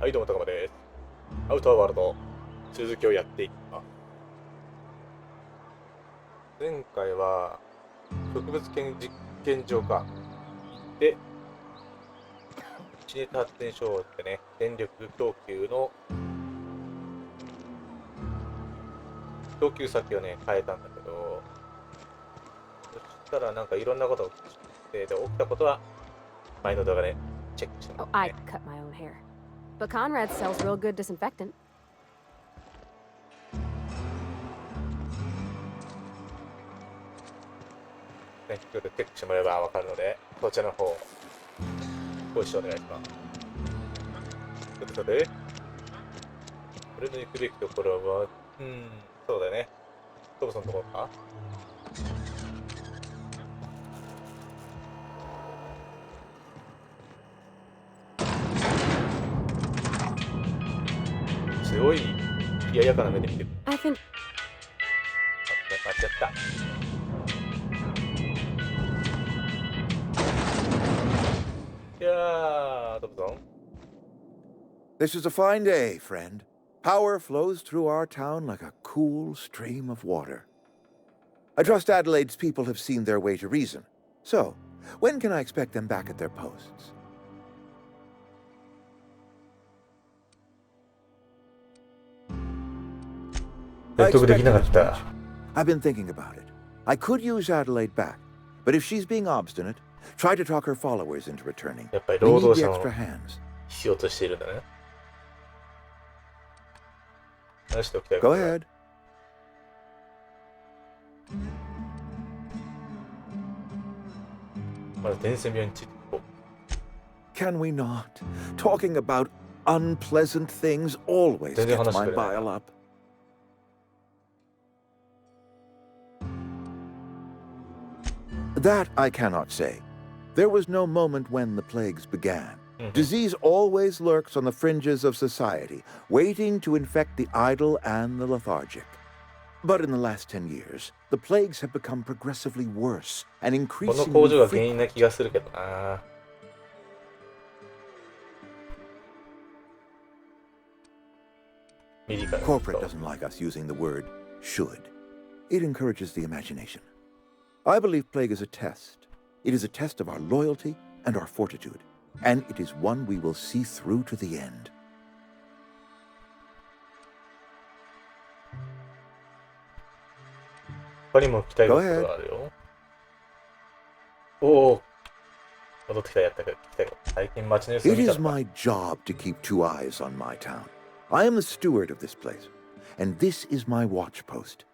はい、どうも、たくまです。アウトワールド、続きをやっていきます。前回は、植物実験場か。で、地熱発電所でね、電力供給の供給先をね、変えたんだけど、そしたらなんかいろんなことが起きて、で、起きたことは、前の動画でチェックしてもらって、ね。I cut my own hair. But Conrad sells real good disinfectant. ね、ちょっとチェックしてもらえばわかるので、そちらの方、ご一緒お願いします。さて、俺の行くべきところは、そうだよね。トムソンのところか。強い冷ややかな目で見てる。I think 間違った。いやー、トムソン。This is a fine day, friend. Power flows through our town like a cool stream of water. I trust Adelaide's people have seen their way to reason. So, when can I expect them back at their posts? I expected as much. I've been thinking about it. I could use Adelaide back, but if she's being obstinate, try to talk her followers into returning. We need the extra hands. 必要としているんだね。話しておきたい。 Go ahead. まず伝染病について聞こう。 Can we not? Talking about unpleasant things always gets my bile up. That I cannot say. There was no moment when the plagues began. Disease always lurks on the fringes of society, waiting to infect the idle and the lethargic. But in the last 10 years, the plagues have become progressively worse and increasingly frequent. この工場が原因な気がするけどな。Corporate doesn't like us using the word should. It encourages the imagination. I believe plague is a test. It is a test of our loyalty and our fortitude, and it is one we will see through to the end. Go ahead. It is my job to keep 2 eyes on my town. I am the steward of this place, and this is my watch post.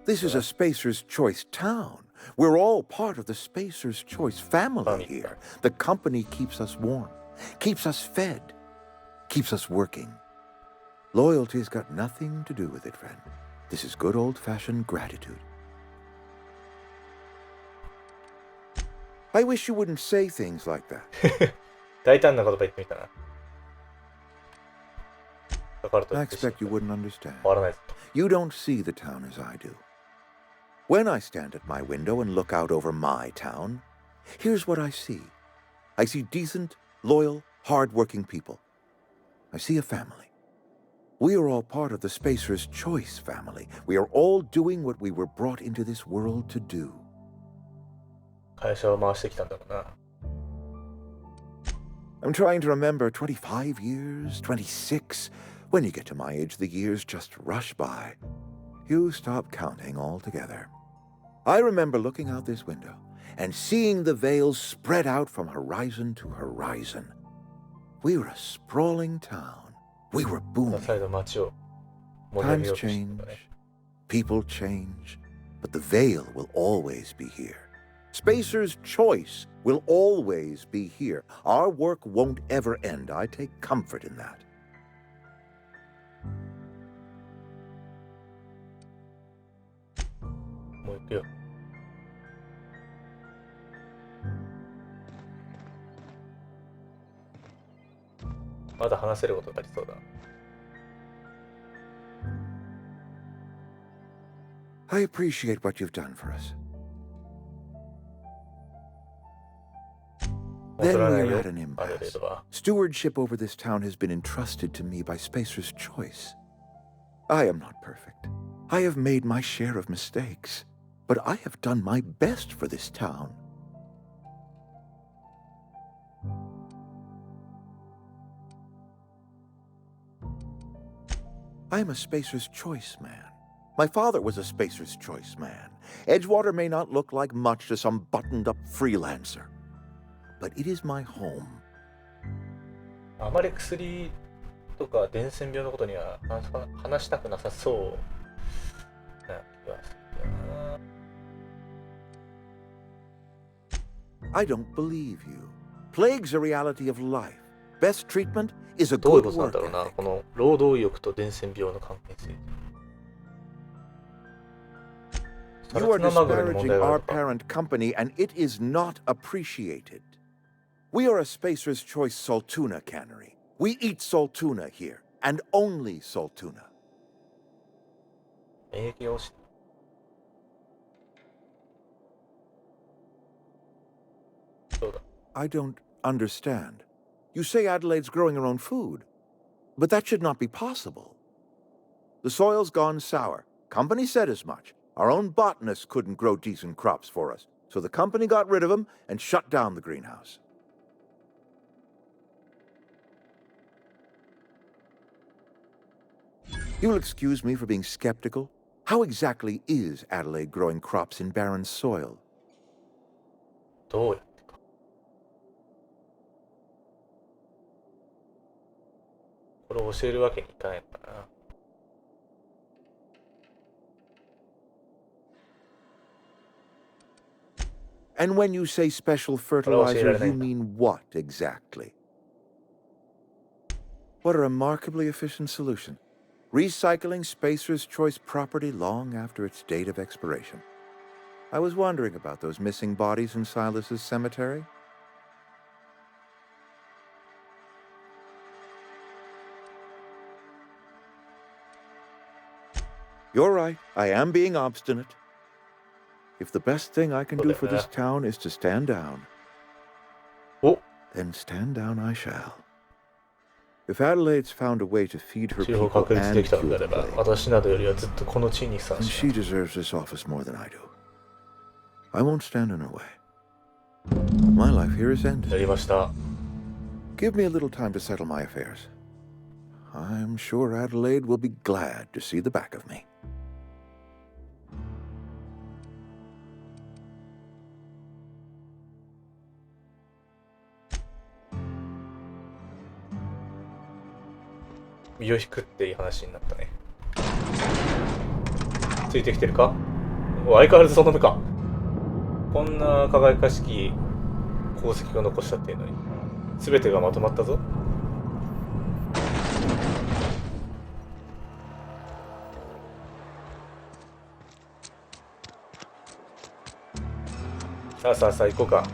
This is a Spacer's Choice town. We're all part of the Spacer's Choice family here. The company keeps us warm, keeps us fed, keeps us working. Loyalty's got nothing to do with it, friend. This is good old-fashioned gratitude. I wish you wouldn't say things like that. 大胆な言葉言ってみたな。 I expect you wouldn't understand. You don't see the town as I do. When I stand at my window and look out over my town, here's what I see. I see decent, loyal, hard-working people. I see a family. We are all part of the Spacer's Choice family. We are all doing what we were brought into this world to do. 会社を回してきたんだろうな。 I'm trying to remember 25 years, 26. When you get to my age, the years just rush by. You stop counting altogether. I remember looking out this window and seeing the veils spread out from horizon to horizon. We were a sprawling town. We were booming. Times change, people change, but the veil will always be here. Spacer's Choice will always be here. Our work won't ever end. I take comfort in that. I appreciate what you've done for us. Then 取らない we're よ at an アドレー impasse. ドは。 Stewardship over this town has been entrusted to me by Spacer's choice. I am not perfect. I have made my share of mistakes, but I have done my best for this town. I am a Spacer's choice man. My father was a Spacer's choice man. Edgewater may not look like much to some buttoned-up freelancer, but it is my home. あまり薬とか伝染病のことには話したくなさそうな気がするな。I don't believe you. Plague's a reality of life. Best treatment is a どういう good ことなん work だろうな、 ethic. この労働意欲と伝染病の関係性。サル You ツ are ナマグロに問 disparaging 題があ our るか。 parent company, and it is not appreciated. We are a Spacer's Choice Saltuna cannery. We eat Saltuna here, and only Saltuna. 免疫が落ちて。そうだ。 I don't understand. You say Adelaide's growing her own food, but that should not be possible. The soil's gone sour. Company said as much. Our own botanists couldn't grow decent crops for us, so the company got rid of them and shut down the greenhouse. You'll excuse me for being skeptical. How exactly is Adelaide growing crops in barren soil? どうやってか。これを教えるわけにいかないのかな。 And when you say special fertilizer, you mean what exactly? What a remarkably efficient solution. Recycling Spacer's Choice property long after its date of expiration. I was wondering about those missing bodies in Silas's cemetery. You're right. I am being obstinate. If the best thing I can do for this town is to stand down, then stand down I shall. If Adelaide's found a way to feed her people and cure the plague, then she deserves this office more than I do. I won't stand in her way. My life here is ended. Give me a little time to settle my affairs. I'm sure Adelaide will be glad to see the back of me.身を引くっていう話になったね。ついてきてるか？相変わらずその目か。こんな輝かしき功績を残したっていうのに全てがまとまったぞ。さあさあさあ行こうか。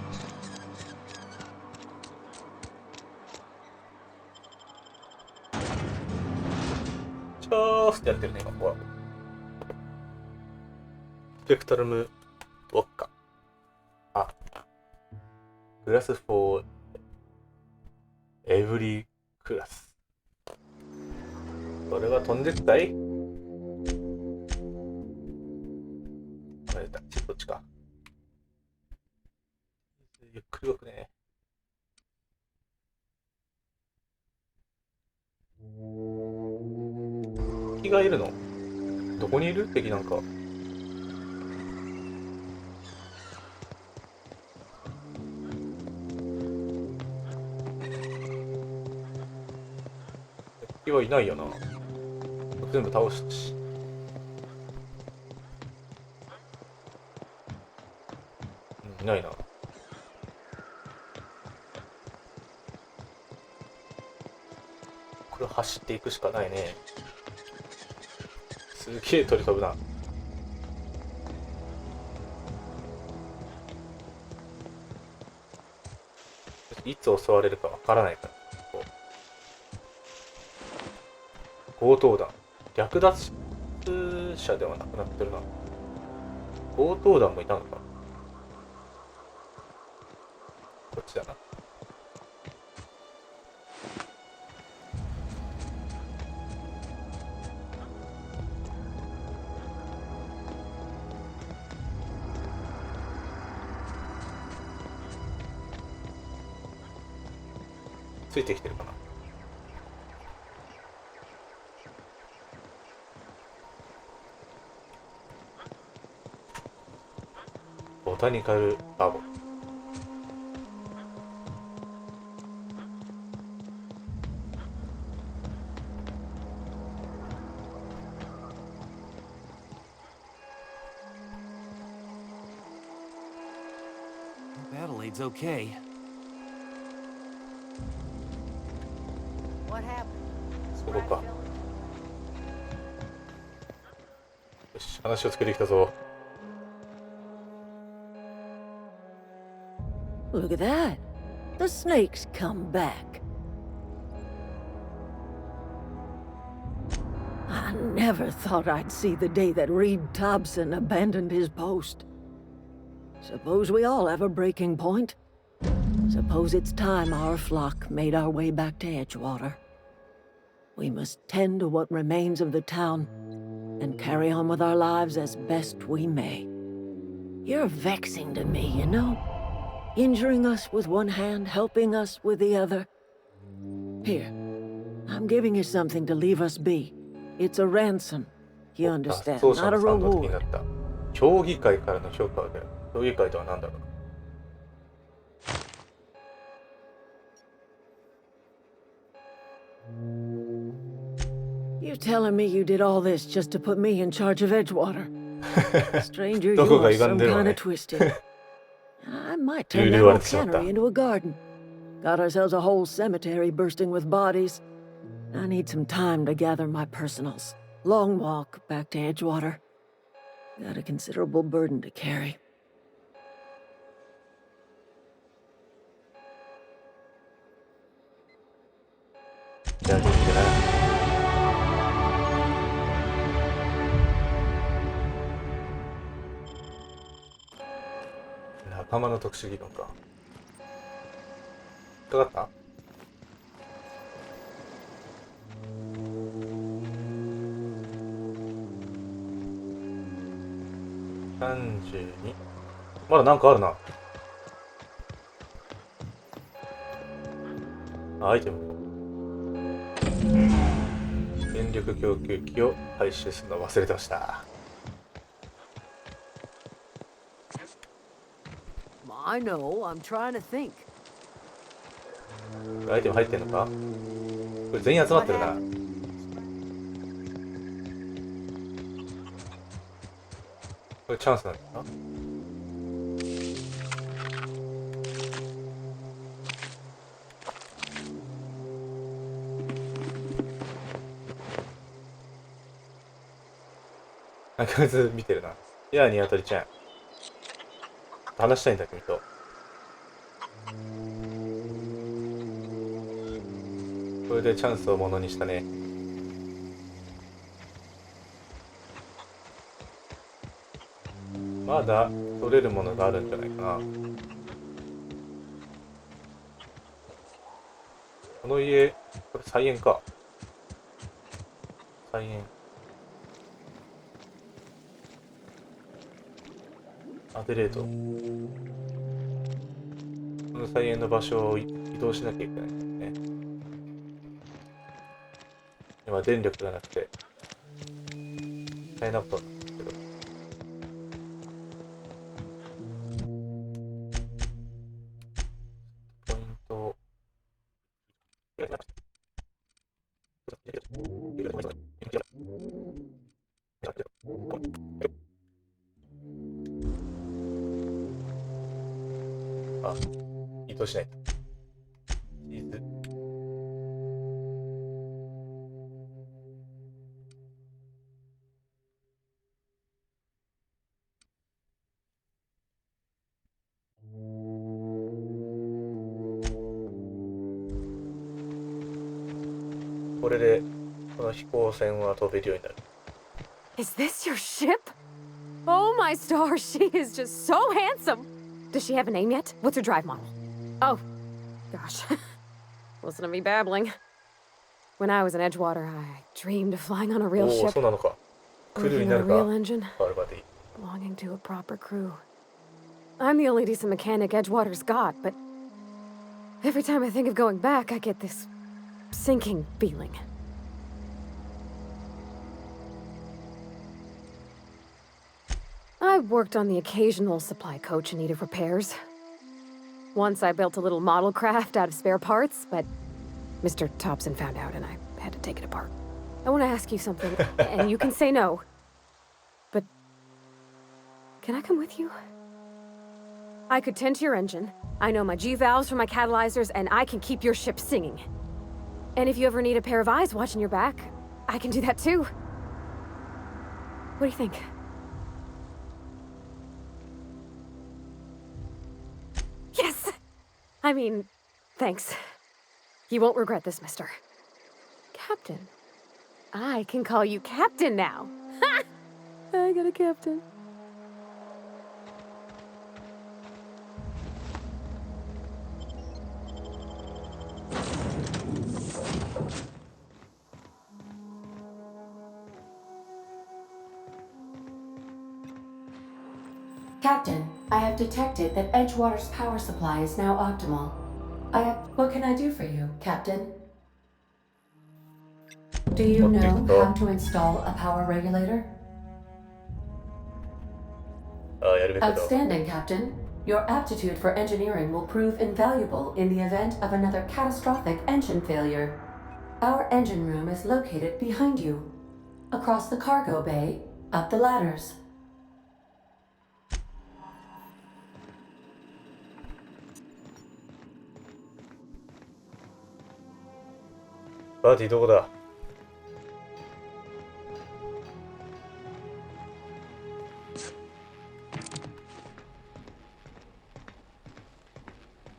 チャースってやってるね今ここは。スペクトルムウォッカ。あ、グラスフォーエブリクラス。それは飛んでくかい？あれだ、どっちか。ゆっくり動くね。敵がいるの？どこにいる？敵なんか。敵はいないよな。全部倒したし。いないな。これ走っていくしかないね。すげえ鳥飛ぶな。いつ襲われるかわからないから。強盗団。略奪者ではなくなってるな。強盗団もいたのか。こっちだな。ついてきてるかな。ボタニカルラボ。Adelaide's okay. What happened? そこか。よし、話をつけてきたぞ。Look at that. The snake's come back. I never thought I'd see the day that Reed Thompson abandoned his post. Suppose we all have a breaking point. Suppose it's time our flock made our way back to Edgewater. We must tend to what remains of the town and carry on with our lives as best we may. You're vexing to me, you know? Injuring us with one hand, helping us with the other. Here, I'm giving you something to leave us be. It's a ransom. You understand? 当社 Not a の賛同的に reward. なった。協議会からの評価を受ける。協議会とは何だろう。You telling me you did all this just to put me in charge of Edgewater? Stranger, you どこが are 歪ん some でるわ kind ね。 of twisted. I might turn 有 that 料割れ old てしまった。 cannery into a garden. Got ourselves a whole cemetery bursting with bodies. I need some time to gather my personals. Long walk back to Edgewater. Got a considerable burden to carry. いや、元気だな。仲間の特殊技能か。かかった32。まだなんかあるな。あ、アイテム。電力供給機を回収するの忘れてました。I know, I'm trying to think. アイテム入ってんのか。これ全員集まってるな。これチャンスなんだな。相変わらず見てるな。いや、ニワトリちゃん。話したいんだ、君と。これでチャンスをものにしたね。まだ取れるものがあるんじゃないかな。この家、これ菜園か。菜園。アデレード。この菜園の場所を移動しなきゃいけないんだよね。今電力がなくて大変なことなんですけど。ポイントをあ、移動しないと。チーズ。これでこの飛行船は飛べるようになる。Is this your ship? Oh my stars, she is just so handsome. Does she have a name yet? What's her drive model? Oh, gosh. Listen to me babbling. When I was in Edgewater, I dreamed of flying on a real おお、 ship, そうなのか。クルーに working な on る a か。 real engine, バルバディ。 belonging to a proper crew. I'm the only decent mechanic Edgewater's got, but Every time I think of going back, I get this sinking feeling. I worked on the occasional supply coach in need of repairs. Once I built a little model craft out of spare parts, but Mr. Thompson found out and I had to take it apart. I want to ask you something, and you can say no. But can I come with you? I could tend to your engine. I know my G-valves for my catalyzers, and I can keep your ship singing. And if you ever need a pair of eyes watching your back, I can do that too. What do you think? Yes! I mean, thanks. You won't regret this, mister. Captain. I can call you Captain now. Ha! I got a captain. Captain, I have detected that Edgewater's power supply is now optimal. What can I do for you, Captain? Do you know how to install a power regulator? Outstanding, Captain. Your aptitude for engineering will prove invaluable in the event of another catastrophic engine failure. Our engine room is located behind you. Across the cargo bay, up the ladders. Buddy, どこだ？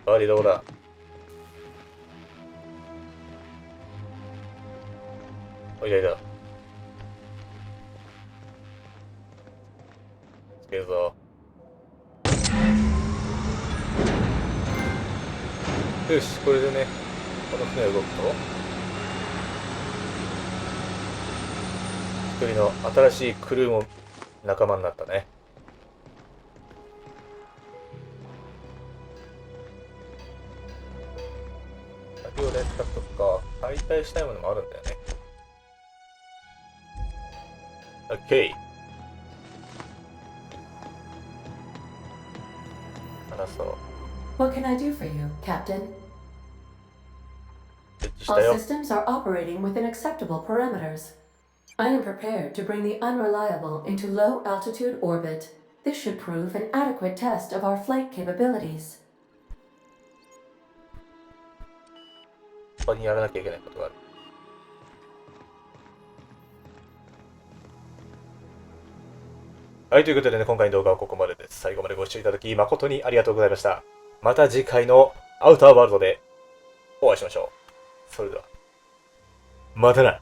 バディどこだ？おいだいだ。つけるぞ。よし、これでね、この船が動くと。一人の新しいクルーも仲間になったね。作業連絡とか解体したいものもあるんだよね。OK。話そう。What can I do for you, Captain? 設置した All よ。 systems are operating within acceptable parameters. I am prepared to bring the unreliable into low-altitude orbit. This should prove an adequate test of our flight capabilities. 他にやらなきゃいけないことがある。はい、ということでね、今回の動画はここまでです。最後までご視聴いただき誠にありがとうございました。また次回のアウターワールドでお会いしましょう。それでは、またな。